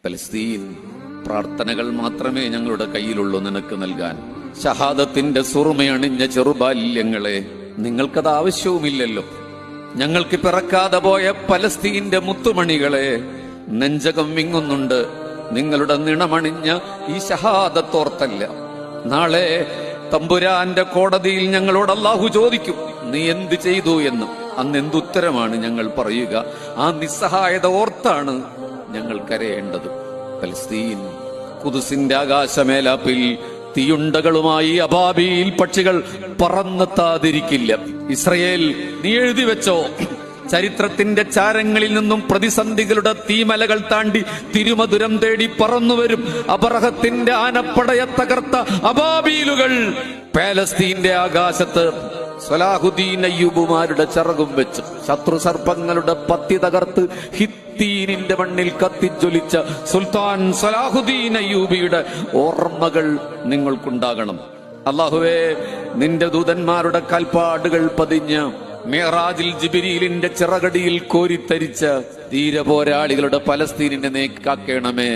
Palestine പ്രാർത്ഥനകൾ മാത്രമേ ഞങ്ങളുടെ കയ്യിലുള്ളൂ നിനക്ക് നൽകാൻ. ഷഹാദത്തിന്റെ സുറുമയണിഞ്ഞ ചെറുബാല്യങ്ങളെ നിങ്ങൾക്കത് ആവശ്യവുമില്ലല്ലോ. ഞങ്ങൾക്ക് പിറക്കാതെ പോയ പലസ്തീന്റെ മുത്തുമണികളെ നെഞ്ചകം വിങ്ങുന്നുണ്ട് നിങ്ങളുടെ നിണമണിഞ്ഞ ഈ ഷഹാദത്തോർത്തല്ല. നാളെ തമ്പുരാന്റെ കോടതിയിൽ ഞങ്ങളോട് അല്ലാഹു ചോദിക്കും, നീ എന്ത് ചെയ്തു എന്ന്. അന്ന് എന്തുത്തരമാണ് ഞങ്ങൾ പറയുക? ആ നിസ്സഹായത ഓർത്താണ് ഞങ്ങൾ കരയേണ്ടത്. പലസ്തീൻ ഖുദ്സിന്റെ ആകാശമേലാപ്പിൽ തീയുണ്ടകളുമായി അബാബീൽ പക്ഷികൾ പറന്നെത്താതിരിക്കില്ല. ഇസ്രയേൽ, നീ എഴുതി വെച്ചോ, ചരിത്രത്തിന്റെ ചാരങ്ങളിൽ നിന്നും പ്രതിസന്ധികളുടെ തീമലകൾ താണ്ടി തിരുമധുരം തേടി പറന്നുവരും അബറഹത്തിന്റെ ആനപ്പടയെ തകർത്ത അബാബീലുകൾ പാലസ്തീന്റെ ആകാശത്ത് സലാഹുദ്ദീൻ അയ്യൂബുമാരുടെ ചിറകും വെച്ച് ശത്രു സർപ്പങ്ങളുടെ പത്തി തകർത്ത് ഹിത്തീനിന്റെ മണ്ണിൽ കത്തിജ്വലിച്ച സുൽത്താൻ സലാഹുദ്ദീൻ അയ്യൂബിയുടെ ഓർമ്മകൾ നിങ്ങൾക്കുണ്ടാകണം. അല്ലാഹുവേ, നിന്റെ ദൂതന്മാരുടെ കാൽപ്പാടുകൾ പതിഞ്ഞ മിഅ്റാജിൽ ജിബ്രീലിന്റെ ചിറകടിയിൽ കോരിത്തരിച്ച ധീരപോരാളികളുടെ പലസ്തീനിനെ നീ കാക്കേണമേ.